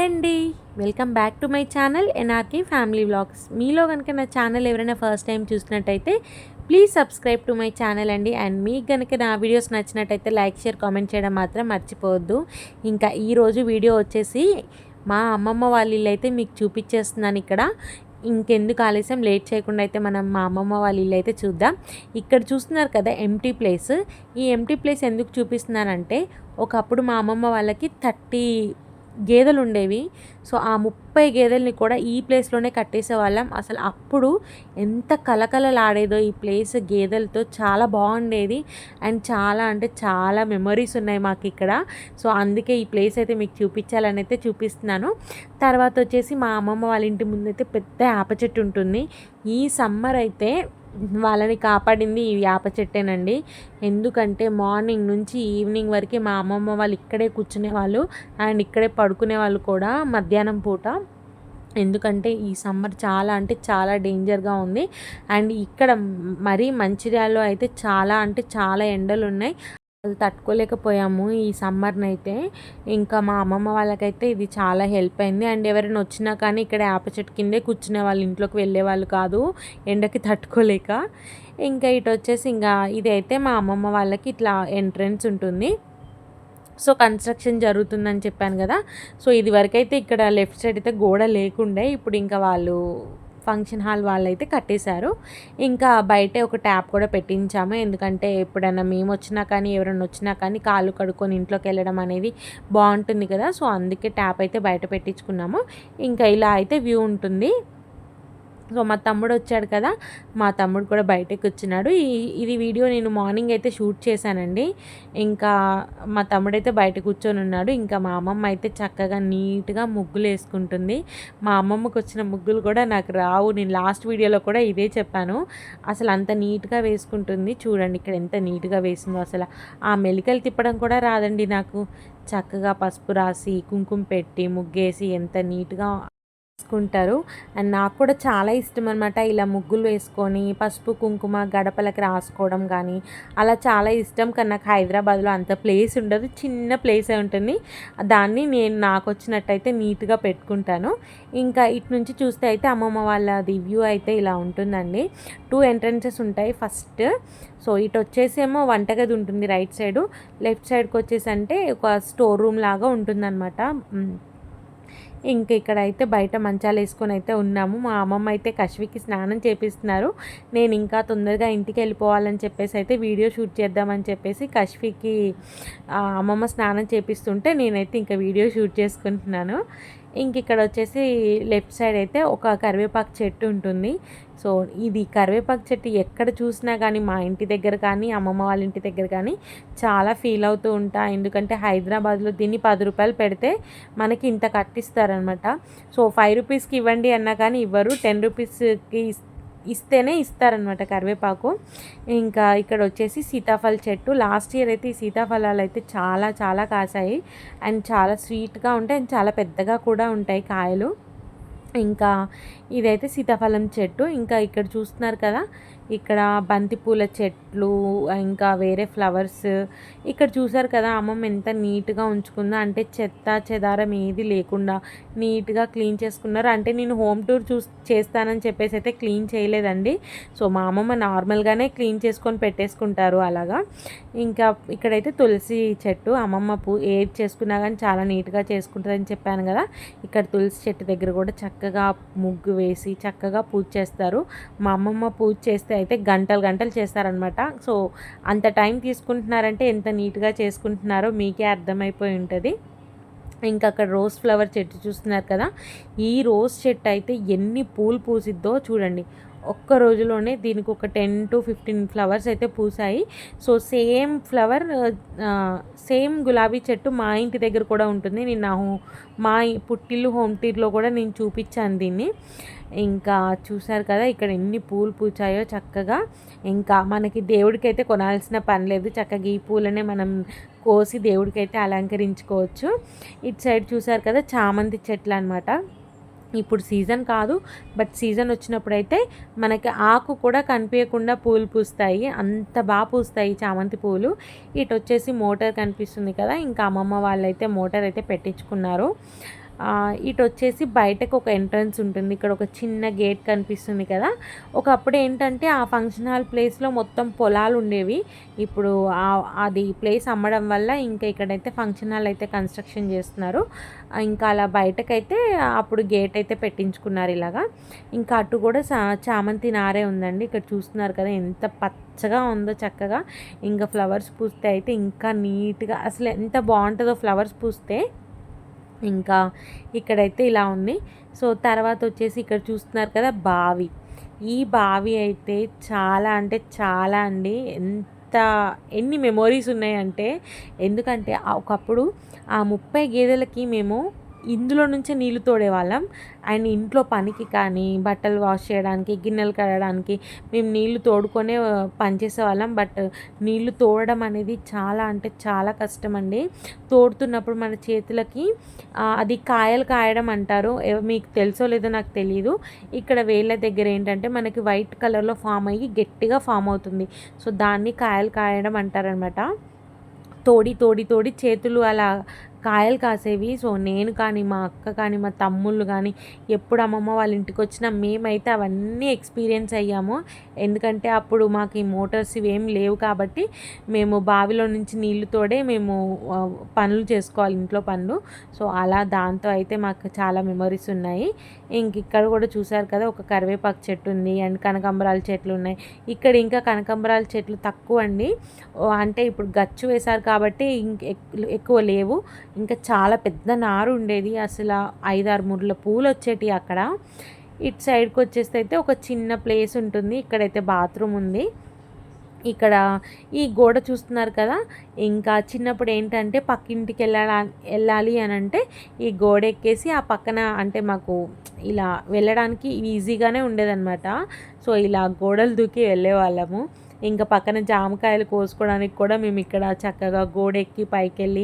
అండి. Welcome back to my channel NRK family vlogs. మీలో గనుక నా ఛానల్ ఎవరైనా ఫస్ట్ టైం చూసినట్టయితే please subscribe to my channel అండి. అండ్ మీకు గనుక నా వీడియోస్ నచ్చినట్టయితే లైక్, షేర్, కామెంట్ చేయడం మాత్రం మర్చిపోవద్దు. ఇంకా ఈరోజు వీడియో వచ్చేసి మా అమ్మమ్మ వాళ్ళ ఇల్లు అయితే మీకు చూపించేస్తున్నాను ఇక్కడ. ఇంకెందుకు ఆలస్యం, లేట్ చేయకుండా అయితే మనం మా అమ్మమ్మ వాళ్ళ ఇల్లు అయితే చూద్దాం. ఇక్కడ చూస్తున్నారు కదా ఎంప్టీ ప్లేస్. ఈ ఎంప్టీ ప్లేస్ ఎందుకు చూపిస్తున్నానంటే ఒకప్పుడు మా అమ్మమ్మ వాళ్ళకి 30 గేదెలు ఉండేవి. సో ఆ 30 గేదెల్ని కూడా ఈ ప్లేస్లోనే కట్టేసేవాళ్ళం. అసలు అప్పుడు ఎంత కలకలలాడేదో ఈ ప్లేస్ గేదెలతో, చాలా బాగుండేది. అండ్ చాలా అంటే చాలా మెమరీస్ ఉన్నాయి మాకు ఇక్కడ. సో అందుకే ఈ ప్లేస్ అయితే మీకు చూపించాలని అయితే చూపిస్తున్నాను. తర్వాత వచ్చేసి మా అమ్మమ్మ వాళ్ళ ఇంటి ముందైతే పెద్ద వేప చెట్టు ఉంటుంది. ఈ సమ్మర్ అయితే వాళ్ళని కాపాడింది ఈ వేప చెట్టేనండి. ఎందుకంటే మార్నింగ్ నుంచి ఈవినింగ్ వరకు మా అమ్మమ్మ వాళ్ళు ఇక్కడే కూర్చునేవాళ్ళు అండ్ ఇక్కడే పడుకునేవాళ్ళు కూడా మధ్యాహ్నం పూట. ఎందుకంటే ఈ సమ్మర్ చాలా అంటే చాలా డేంజర్గా ఉంది. అండ్ ఇక్కడ మరీ మంచిర్యాలలో అయితే చాలా అంటే చాలా ఎండలు ఉన్నాయి. అసలు తట్టుకోలేకపోయాము ఈ సమ్మర్నైతే. ఇంకా మా అమ్మమ్మ వాళ్ళకైతే ఇది చాలా హెల్ప్ అయింది. అండ్ ఎవరైనా వచ్చినా కానీ ఇక్కడ వేప చెట్టు కిందే కూర్చునే వాళ్ళు, ఇంట్లోకి వెళ్ళేవాళ్ళు కాదు ఎండకి తట్టుకోలేక. ఇంకా ఇటు వచ్చేసి ఇంకా ఇదైతే మా అమ్మమ్మ వాళ్ళకి ఇట్లా ఎంట్రన్స్ ఉంటుంది. సో కన్స్ట్రక్షన్ జరుగుతుందని చెప్పాను కదా. సో ఇది వరకైతే ఇక్కడ లెఫ్ట్ సైడ్ అయితే గోడ లేకుండే, ఇప్పుడు ఇంకా వాళ్ళు ఫంక్షన్ హాల్ వాళ్ళైతే కట్టేశారు. ఇంకా బయటే ఒక ట్యాప్ కూడా పెట్టించాము. ఎందుకంటే ఎప్పుడైనా మేము వచ్చినా కానీ ఎవరైనా వచ్చినా కానీ కాళ్ళు కడుక్కొని ఇంట్లోకి వెళ్ళడం అనేది బాగుంటుంది కదా. సో అందుకే ట్యాప్ అయితే బయట పెట్టించుకున్నాము. ఇంకా ఇలా అయితే వ్యూ ఉంటుంది. సో మా తమ్ముడు వచ్చాడు కదా, మా తమ్ముడు కూడా బయటకు కూర్చున్నాడు. ఇది వీడియో నేను మార్నింగ్ అయితే షూట్ చేశానండి. ఇంకా మా తమ్ముడు అయితే బయట కూర్చొని ఉన్నాడు. ఇంకా మా అమ్మమ్మ అయితే చక్కగా నీట్గా ముగ్గులు వేసుకుంటుంది. మా అమ్మమ్మకు వచ్చిన ముగ్గులు కూడా నాకు రావు. నేను లాస్ట్ వీడియోలో కూడా ఇదే చెప్పాను. అసలు అంత నీట్గా వేసుకుంటుంది. చూడండి ఇక్కడ ఎంత నీట్గా వేసిందో. అసలు ఆ మెలికలు తిప్పడం కూడా రాదండి నాకు. చక్కగా పసుపు రాసి కుంకుమ పెట్టి ముగ్గేసి ఎంత నీట్గా వేసుకుంటారు. అండ్ నాకు కూడా చాలా ఇష్టం అనమాట ఇలా ముగ్గులు వేసుకొని పసుపు కుంకుమ గడపలకి రాసుకోవడం కానీ అలా చాలా ఇష్టం. కానీ నాకు హైదరాబాద్లో అంత ప్లేస్ ఉండదు, చిన్న ప్లేసే ఉంటుంది. దాన్ని నేను నాకు వచ్చినట్టయితే నీట్గా పెట్టుకుంటాను. ఇంకా ఇటు నుంచి చూస్తే అయితే అమ్మమ్మ వాళ్ళది వ్యూ అయితే ఇలా ఉంటుందండి. 2 ఎంట్రన్సెస్ ఉంటాయి ఫస్ట్. సో ఇటు వచ్చేసేమో వంటగది ఉంటుంది రైట్ సైడు, లెఫ్ట్ సైడ్కి వచ్చేసి అంటే ఒక స్టోర్ రూమ్ లాగా ఉంటుందన్నమాట. ఇంక ఇక్కడైతే బయట మంచాలు వేసుకొని అయితే ఉన్నాము. మా అమ్మమ్మ అయితే కశ్వికి స్నానం చేపిస్తున్నారు. నేను ఇంకా తొందరగా ఇంటికి వెళ్ళిపోవాలని చెప్పేసి అయితే వీడియో షూట్ చేద్దామని చెప్పేసి కశ్వికి అమ్మమ్మ స్నానం చేపిస్తుంటే నేనైతే ఇంకా వీడియో షూట్ చేసుకుంటున్నాను. ఇంక ఇక్కడ వచ్చేసి లెఫ్ట్ సైడ్ అయితే ఒక కరివేపాకు చెట్టు ఉంటుంది. సో ఇది కరివేపాకు చెట్టు ఎక్కడ చూసినా కానీ మా ఇంటి దగ్గర కానీ అమ్మమ్మ వాళ్ళ ఇంటి దగ్గర కానీ చాలా ఫీల్ అవుతూ ఉంటా. ఎందుకంటే హైదరాబాద్లో దీన్ని 10 రూపాయలు పెడితే మనకి ఇంత కట్టిస్తారనమాట. సో 5 రూపీస్కి ఇవ్వండి అన్నా కానీ ఇవ్వరు, 10 రూపీస్కి ఇస్తేనే ఇస్తారనమాట కరివేపాకు. ఇంకా ఇక్కడ వచ్చేసి సీతాఫల చెట్టు. లాస్ట్ ఇయర్ అయితే ఈ సీతాఫలాలు అయితే చాలా చాలా కాసాయి. అండ్ చాలా స్వీట్గా ఉంటాయి అండ్ చాలా పెద్దగా కూడా ఉంటాయి కాయలు. ఇంకా ఇదైతే సీతాఫలం చెట్టు. ఇంకా ఇక్కడ చూస్తున్నారు కదా, ఇక్కడ బంతిపూల చెట్లు, ఇంకా వేరే ఫ్లవర్స్. ఇక్కడ చూసారు కదా అమ్మమ్మ ఎంత నీట్గా ఉంచుకుందో, అంటే చెత్త చెదారం ఏది లేకుండా నీట్గా క్లీన్ చేసుకున్నారు. అంటే నేను హోమ్ టూర్ చేస్తానని చెప్పేసి అయితే క్లీన్ చేయలేదండి. సో మా అమ్మమ్మ నార్మల్గానే క్లీన్ చేసుకొని పెట్టేసుకుంటారు అలాగా. ఇంకా ఇక్కడైతే తులసి చెట్టు. అమ్మమ్మ ఏది చేసుకున్నా కానీ చాలా నీట్గా చేసుకుంటుందని చెప్పాను కదా. ఇక్కడ తులసి చెట్టు దగ్గర కూడా చక్కగా ముగ్గు వేసి చక్కగా పూజ చేస్తారు. మా అమ్మమ్మ పూజ చేస్తే అయితే గంటలు గంటలు చేస్తారనమాట. సో అంత టైం తీసుకుంటున్నారంటే ఎంత నీట్గా చేసుకుంటున్నారో మీకే అర్థమైపోయి ఉంటుంది. ఇంకా అక్కడ రోజ్ ఫ్లవర్ చెట్టు చూస్తున్నారు కదా, ఈ రోజ్ చెట్టు అయితే ఎన్ని పూలు పూసిద్దో చూడండి. ఒక్క రోజులోనే దీనికి ఒక 10 to 15 ఫ్లవర్స్ అయితే పూసాయి. సో సేమ్ ఫ్లవర్ సేమ్ గులాబీ చెట్టు మా ఇంటి దగ్గర కూడా ఉంటుంది. నేను మా పుట్టిల్లు హోమ్ టూర్లో కూడా నేను చూపించాను దీన్ని. ఇంకా చూసారు కదా ఇక్కడ ఎన్ని పూలు పూచాయో చక్కగా. ఇంకా మనకి దేవుడికైతే కొనాల్సిన పని లేదు, చక్కగా ఈ పూలనే మనం కోసి దేవుడికైతే అలంకరించుకోవచ్చు. ఇటు సైడ్ చూసారు కదా చామంతి చెట్లు అనమాట. ఇప్పుడు సీజన్ కాదు, బట్ సీజన్ వచ్చినప్పుడైతే మనకి ఆకు కూడా కనిపించకుండా పూలు పూస్తాయి, అంత బాగా పూస్తాయి చామంతి పూలు. ఇటు వచ్చేసి మోటార్ కనిపిస్తుంది కదా, ఇంకా అమ్మమ్మ వాళ్ళైతే మోటార్ అయితే పెట్టించుకున్నారు. ఇటు వచ్చేసి బయటకు ఒక ఎంట్రన్స్ ఉంటుంది. ఇక్కడ ఒక చిన్న గేట్ కనిపిస్తుంది కదా. ఒకప్పుడు ఏంటంటే ఆ ఫంక్షన్ హాల్ ప్లేస్లో మొత్తం పొలాలు ఉండేవి. ఇప్పుడు అది ప్లేస్ అమ్మడం వల్ల ఇంకా ఇక్కడైతే ఫంక్షన్ హాల్ అయితే కన్స్ట్రక్షన్ చేస్తున్నారు. ఇంకా అలా బయటకైతే అప్పుడు గేట్ అయితే పెట్టించుకున్నారు ఇలాగా. ఇంకా అటు కూడా చామంతి నారే ఉందండి. ఇక్కడ చూస్తున్నారు కదా ఎంత పచ్చగా ఉందో చక్కగా. ఇంకా ఫ్లవర్స్ పూస్తే అయితే ఇంకా నీట్గా అసలు ఎంత బాగుంటుందో ఫ్లవర్స్ పూస్తే. ఇంకా ఇక్కడైతే ఇలా ఉంది. సో తర్వాత వచ్చేసి ఇక్కడ చూస్తున్నారు కదా బావి. ఈ బావి అయితే చాలా అంటే చాలా అండి ఎన్ని మెమొరీస్ ఉన్నాయంటే, ఎందుకంటే ఒకప్పుడు ఆ 30 గేదెలకి మేము ఇందులో నుంచే నీళ్లు తోడేవాళ్ళం. అండ్ ఇంట్లో పనికి కానీ బట్టలు వాష్ చేయడానికి గిన్నెలు కడగడానికి మేము నీళ్లు తోడుకొనే పనిచేసేవాళ్ళం. బట్ నీళ్లు తోడడం అనేది చాలా అంటే చాలా కష్టం అండి. తోడుతున్నప్పుడు మన చేతులకి అది కాయలు కాయడం అంటారు. మీకు తెలుసో లేదో నాకు తెలియదు. ఇక్కడ వేళ్ళ దగ్గర ఏంటంటే మనకి వైట్ కలర్లో ఫామ్ అయ్యి గట్టిగా ఫామ్ అవుతుంది. సో దాన్ని కాయలు కాయడం అంటారనమాట. తోడి తోడి తోడి చేతులు అలా కాయలు కాసేవి. సో నేను కానీ మా అక్క కానీ మా తమ్ముళ్ళు కానీ ఎప్పుడు అమ్మమ్మ వాళ్ళ ఇంటికి వచ్చినా మేమైతే అవన్నీ ఎక్స్పీరియన్స్ అయ్యాము. ఎందుకంటే అప్పుడు మాకు ఈ మోటార్స్ ఇవేం లేవు కాబట్టి మేము బావిలో నుంచి నీళ్లు తోడే మేము పనులు చేసుకోవాలి, ఇంట్లో పనులు. సో అలా దాంతో అయితే మాకు చాలా మెమరీస్ ఉన్నాయి. ఇంక ఇక్కడ కూడా చూసారు కదా ఒక కరివేపాకు చెట్టు ఉంది అండ్ కనకాంబరాల చెట్లు ఉన్నాయి. ఇక్కడ ఇంకా కనకాంబరాల చెట్లు తక్కువ అండి. అంటే ఇప్పుడు గచ్చు వేశారు కాబట్టి ఎక్కువ లేవు. ఇంకా చాలా పెద్ద నారు ఉండేది. అసలు 5-6 ముర్ల పూలు వచ్చేటివి అక్కడ. ఇటు సైడ్కి వచ్చేస్తే అయితే ఒక చిన్న ప్లేస్ ఉంటుంది. ఇక్కడైతే బాత్రూమ్ ఉంది. ఇక్కడ ఈ గోడ చూస్తున్నారు కదా. ఇంకా చిన్నప్పుడు ఏంటంటే పక్కింటికి వెళ్ళాలి అని అంటే ఈ గోడ ఎక్కేసి ఆ పక్కన అంటే మాకు ఇలా వెళ్ళడానికి ఈజీగానే ఉండేదన్నమాట. సో ఇలా గోడలు దూకి వెళ్ళేవాళ్ళము. ఇంకా పక్కన జామకాయలు కోసుకోవడానికి కూడా మేము ఇక్కడ చక్కగా గోడెక్కి పైకి వెళ్ళి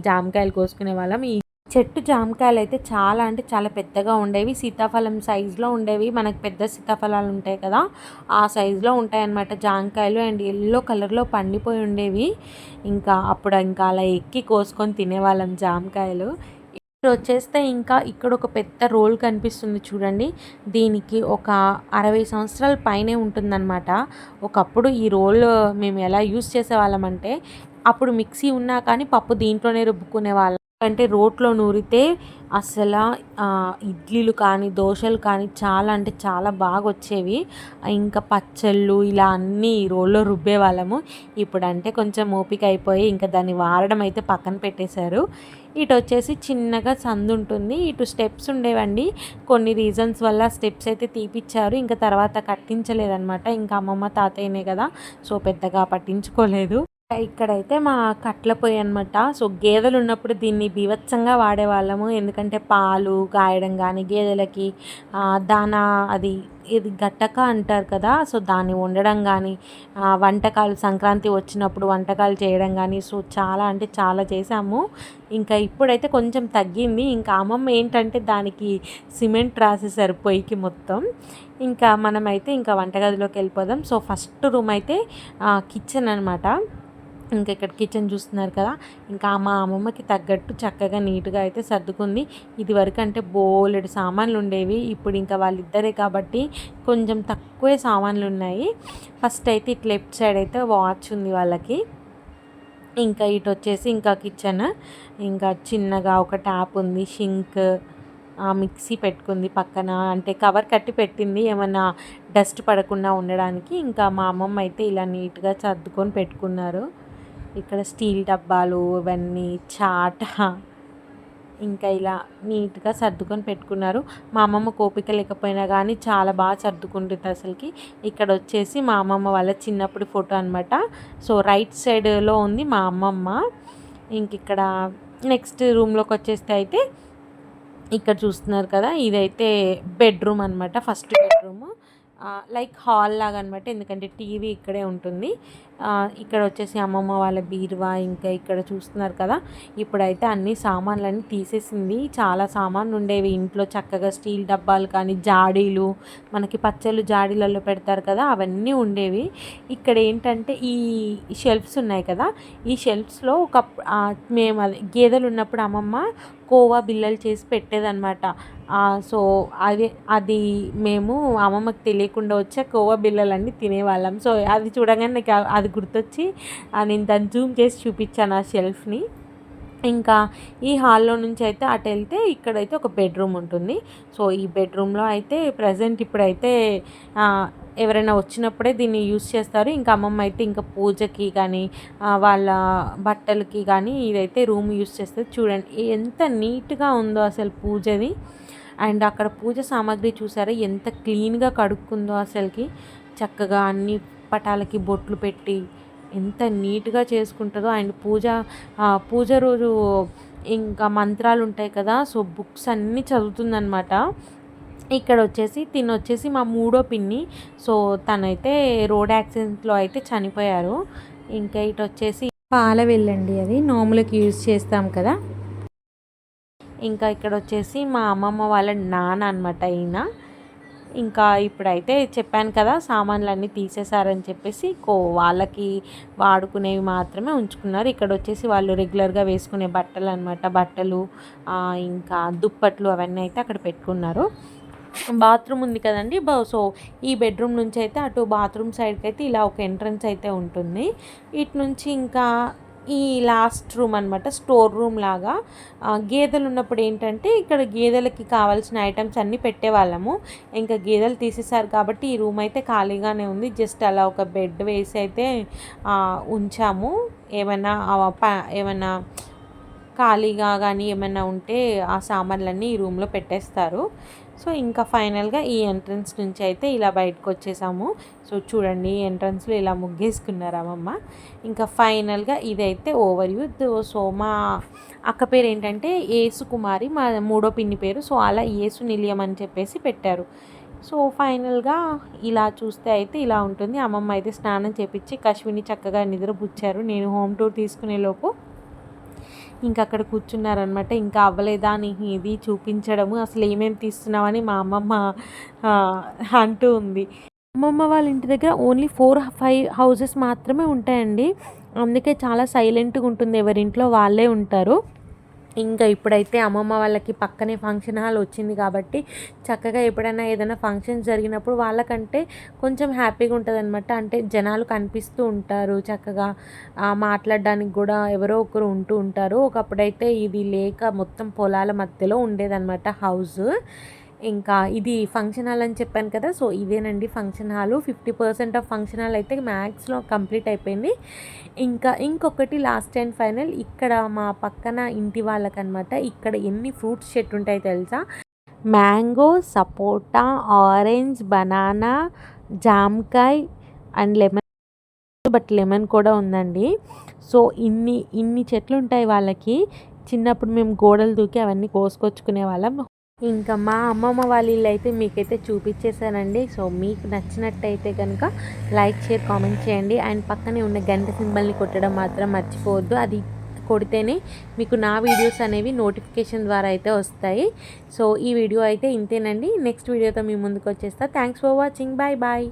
జామకాయలు కోసుకునే వాళ్ళం. ఈ చెట్టు జామకాయలు అయితే చాలా అంటే చాలా పెద్దగా ఉండేవి. సీతాఫలం సైజులో ఉండేవి. మనకు పెద్ద సీతాఫలాలు ఉంటాయి కదా, ఆ సైజులో ఉంటాయన్నమాట జామకాయలు. అండ్ ఎల్లో కలర్లో పండిపోయి ఉండేవి. ఇంకా అప్పుడు ఇంకా అలా ఎక్కి కోసుకొని తినేవాళ్ళం జామకాయలు. వచ్చేస్తే ఇంకా ఇక్కడ ఒక పెద్ద రోల్ కనిపిస్తుంది చూడండి. దీనికి ఒక 60 సంవత్సరాల పైనే ఉంటుందన్నమాట. ఒకప్పుడు ఈ రోల్ మేము ఎలా యూస్ చేసేవాళ్ళం అంటే, అప్పుడు మిక్సీ ఉన్నా కానీ పప్పు దీంట్లోనే రుబ్బుకునే వాళ్ళం. అంటే రోట్లో నూరితే అసలు ఇడ్లీలు కానీ దోశలు కానీ చాలా అంటే చాలా బాగా వచ్చేవి. ఇంకా పచ్చళ్ళు ఇలా అన్నీ రోల్లో రుబ్బే వాళ్ళము. ఇప్పుడు అంటే కొంచెం ఓపిక అయిపోయి ఇంకా దాన్ని వాడడం అయితే పక్కన పెట్టేశారు. ఇటు వచ్చేసి చిన్నగా సందు ఉంటుంది. ఇటు స్టెప్స్ ఉండేవండి. కొన్ని రీజన్స్ వల్ల స్టెప్స్ అయితే తీపిచ్చారు. ఇంకా తర్వాత కట్టించలేదన్నమాట. ఇంకా అమ్మమ్మ తాతయ్యనే కదా, సో పెద్దగా పట్టించుకోలేదు. ఇక్కడైతే మా కట్ల పొయ్యి అనమాట. సో గేదెలు ఉన్నప్పుడు దీన్ని బీభత్సంగా వాడేవాళ్ళము. ఎందుకంటే పాలు కాయడం కానీ గేదెలకి దానా ఇది గట్టక అంటారు కదా, సో దాన్ని వండడం కానీ వంటకాలు సంక్రాంతి వచ్చినప్పుడు వంటకాలు చేయడం కానీ సో చాలా అంటే చాలా చేసాము. ఇంకా ఇప్పుడైతే కొంచెం తగ్గింది. ఇంకా అమ్మమ్మ ఏంటంటే దానికి సిమెంట్ రాసేసారు పొయ్యికి మొత్తం. ఇంకా మనమైతే ఇంకా వంటగదిలోకి వెళ్ళిపోదాం. సో ఫస్ట్ రూమ్ అయితే కిచెన్ అనమాట. ఇంకా ఇక్కడ కిచెన్ చూస్తున్నారు కదా. ఇంకా మా అమ్మమ్మకి తగ్గట్టు చక్కగా నీట్గా అయితే సర్దుకుంది. ఇది వరకు అంటే బోలెడు సామాన్లు ఉండేవి. ఇప్పుడు ఇంకా వాళ్ళిద్దరే కాబట్టి కొంచెం తక్కువే సామాన్లు ఉన్నాయి. ఫస్ట్ అయితే ఇటు లెఫ్ట్ సైడ్ అయితే వాచ్ ఉంది వాళ్ళకి. ఇంకా ఇటు వచ్చేసి ఇంకా కిచెన్, ఇంకా చిన్నగా ఒక ట్యాప్ ఉంది, షింక్, మిక్సీ పెట్టుకుంది పక్కన, అంటే కవర్ కట్టి పెట్టింది ఏమన్నా డస్ట్ పడకుండా ఉండడానికి. ఇంకా మా అమ్మమ్మ అయితే ఇలా నీట్గా సర్దుకొని పెట్టుకున్నారు. ఇక్కడ స్టీల్ డబ్బాలు ఇవన్నీ చాట ఇంకా ఇలా నీట్గా సర్దుకొని పెట్టుకున్నారు. మా అమ్మమ్మ ఓపిక లేకపోయినా కానీ చాలా బాగా సర్దుకుంటుంది అసలుకి. ఇక్కడ వచ్చేసి మా అమ్మమ్మ వాళ్ళ చిన్నప్పుడు ఫోటో అనమాట. సో రైట్ సైడ్లో ఉంది మా అమ్మమ్మ. ఇంక ఇక్కడ నెక్స్ట్ రూమ్లోకి వచ్చేస్తే అయితే ఇక్కడ చూస్తున్నారు కదా, ఇదైతే బెడ్రూమ్ అనమాట. ఫస్ట్ బెడ్రూమ్ లైక్ హాల్ లాగా అనమాట. ఎందుకంటే టీవీ ఇక్కడే ఉంటుంది. ఇక్కడ వచ్చేసి అమ్మమ్మ వాళ్ళ బీరువా. ఇంకా ఇక్కడ చూస్తున్నారు కదా, ఇప్పుడైతే అన్ని సామాన్లన్నీ తీసేసింది. చాలా సామాన్లు ఉండేవి ఇంట్లో, చక్కగా స్టీల్ డబ్బాలు కానీ జాడీలు, మనకి పచ్చళ్ళు జాడీలలో పెడతారు కదా, అవన్నీ ఉండేవి. ఇక్కడ ఏంటంటే ఈ షెల్ఫ్స్ ఉన్నాయి కదా, ఈ షెల్ఫ్స్లో మేము గేదెలు ఉన్నప్పుడు అమ్మమ్మ కోవా బిళ్ళలు చేసి పెట్టేదనమాట. సో అది అది మేము అమ్మమ్మకి తెలియకుండా వచ్చే కోవా బిళ్ళలన్నీ తినేవాళ్ళం. సో అది చూడగానే నాకు అది గుర్తొచ్చి నేను దాన్ని జూమ్ చేసి చూపించాను ఆ షెల్ఫ్ని. ఇంకా ఈ హాల్లో నుంచి అయితే అటు వెళ్తే ఇక్కడైతే ఒక బెడ్రూమ్ ఉంటుంది. సో ఈ బెడ్రూమ్లో అయితే ప్రజెంట్ ఇప్పుడైతే ఎవరైనా వచ్చినప్పుడే దీన్ని యూస్ చేస్తారు. ఇంకా అమ్మమ్మ అయితే ఇంకా పూజకి కానీ వాళ్ళ బట్టలకి కానీ ఇదైతే రూమ్ యూస్ చేస్తుంది. చూడండి ఎంత నీట్గా ఉందో అసలు పూజది. అండ్ అక్కడ పూజ సామాగ్రి చూసారా ఎంత క్లీన్గా కడుక్కుందో అసలుకి. చక్కగా అన్ని పటాలకి బొట్లు పెట్టి ఎంత నీట్గా చేసుకుంటుందో. అండ్ పూజ రోజు ఇంకా మంత్రాలు ఉంటాయి కదా, సో బుక్స్ అన్నీ చదువుతుందనమాట. ఇక్కడ వచ్చేసి తినొచ్చేసి మా మూడో పిన్ని. సో తనైతే రోడ్ యాక్సిడెంట్లో అయితే చనిపోయారు. ఇంకా ఇటు వచ్చేసి పాల వెళ్ళండి, అది నోములకి యూజ్ చేస్తాం కదా. ఇంకా ఇక్కడ వచ్చేసి మా అమ్మమ్మ వాళ్ళ నాన్న అనమాట ఈయన. ఇంకా ఇప్పుడైతే చెప్పాను కదా సామాన్లన్నీ తీసేశారని చెప్పేసి వాళ్ళకి వాడుకునేవి మాత్రమే ఉంచుకున్నారు. ఇక్కడ వచ్చేసి వాళ్ళు రెగ్యులర్గా వేసుకునే బట్టలు అనమాట, బట్టలు ఇంకా దుప్పట్లు అవన్నీ అయితే అక్కడ పెట్టుకున్నారు. బాత్రూమ్ ఉంది కదండి. సో ఈ బెడ్రూమ్ నుంచి అయితే అటు బాత్రూమ్ సైడ్కి అయితే ఇలా ఒక ఎంట్రన్స్ అయితే ఉంటుంది. ఇటు నుంచి ఇంకా ఈ లాస్ట్ రూమ్ అనమాట, స్టోర్ రూమ్ లాగా. గేదెలు ఉన్నప్పుడు ఏంటంటే ఇక్కడ గేదెలకి కావాల్సిన ఐటమ్స్ అన్నీ పెట్టేవాళ్ళము. ఇంకా గేదెలు తీసేశారు కాబట్టి ఈ రూమ్ అయితే ఖాళీగానే ఉంది. జస్ట్ అలా ఒక బెడ్ వేసి అయితే ఉంచాము. ఏమైనా ఖాళీగా కానీ ఏమైనా ఉంటే ఆ సామాన్లన్నీ ఈ రూమ్లో పెట్టేస్తారు. సో ఇంకా ఫైనల్గా ఈ ఎంట్రన్స్ నుంచి అయితే ఇలా బయటకు వచ్చేసాము. సో చూడండి ఎంట్రన్స్లో ఇలా ముగ్గేసుకున్నారు అమ్మమ్మ. ఇంకా ఫైనల్గా ఇదైతే ఓవర్ వ్యూ. సో మా అక్క పేరు ఏంటంటే యేసుకుమారి, మా మూడో పిన్ని పేరు. సో అలా యేసు నిలయం అని చెప్పేసి పెట్టారు. సో ఫైనల్గా ఇలా చూస్తే అయితే ఇలా ఉంటుంది. అమ్మమ్మ అయితే స్నానం చేపించి కశ్విని చక్కగా నిద్రపుచ్చారు. నేను హోమ్ టూర్ తీసుకునే లోపు ఇంకా అక్కడ కూర్చున్నారనమాట. ఇంకా అవ్వలేదా నీకు ఇది చూపించడము, అసలు ఏమేమి తీస్తున్నామని మా అమ్మమ్మ అంటూ ఉంది. అమ్మమ్మ వాళ్ళ ఇంటి దగ్గర ఓన్లీ 4-5 హౌసెస్ మాత్రమే ఉంటాయండి. అందుకే చాలా సైలెంట్గా ఉంటుంది, ఎవరింట్లో వాళ్ళే ఉంటారు. ఇంకా ఇప్పుడైతే అమ్మమ్మ వాళ్ళకి పక్కనే ఫంక్షన్ హాల్ వచ్చింది కాబట్టి చక్కగా ఎప్పుడైనా ఏదైనా ఫంక్షన్స్ జరిగినప్పుడు వాళ్ళకంటే కొంచెం హ్యాపీగా ఉంటుంది అనమాట. అంటే జనాలు కనిపిస్తూ ఉంటారు, చక్కగా మాట్లాడడానికి కూడా ఎవరో ఒకరు ఉంటూ ఉంటారు. ఒకప్పుడైతే ఇది లేక మొత్తం పొలాల మధ్యలో ఉండేదన్నమాట హౌస్. ఇంకా ఇది ఫంక్షన్ హాల్ అని చెప్పాను కదా. సో ఇదేనండి function hall. 50% of function hall అయితే మ్యాక్స్లో కంప్లీట్ అయిపోయింది. ఇంకా ఇంకొకటి లాస్ట్ అండ్ ఫైనల్, ఇక్కడ మా పక్కన ఇంటి వాళ్ళకనమాట. ఇక్కడ ఎన్ని ఫ్రూట్స్ చెట్టు ఉంటాయి తెలుసా? మ్యాంగో, సపోటా, ఆరెంజ్, బనానా, జామకాయ అండ్ లెమన్. బట్ లెమన్ కూడా ఉందండి. సో ఇన్ని చెట్లు ఉంటాయి వాళ్ళకి. చిన్నప్పుడు మేము గోడలు దూకి అవన్నీ కోసుకొచ్చుకునే వాళ్ళం. ఇంకా మా అమ్మమ్మ వాళ్ళ ఇల్లు అయితే మీకైతే చూపించేశానండి. సో మీకు నచ్చినట్టయితే కనుక లైక్, షేర్, కామెంట్ చేయండి. అండ్ పక్కనే ఉన్న గంట సింబల్ని కొట్టడం మాత్రం మర్చిపోవద్దు. అది కొడితేనే మీకు నా వీడియోస్ అనేవి నోటిఫికేషన్ ద్వారా అయితే వస్తాయి. సో ఈ వీడియో అయితే ఇంతేనండి. నెక్స్ట్ వీడియోతో మీ ముందుకు వచ్చేస్తా. Thanks for watching. Bye bye.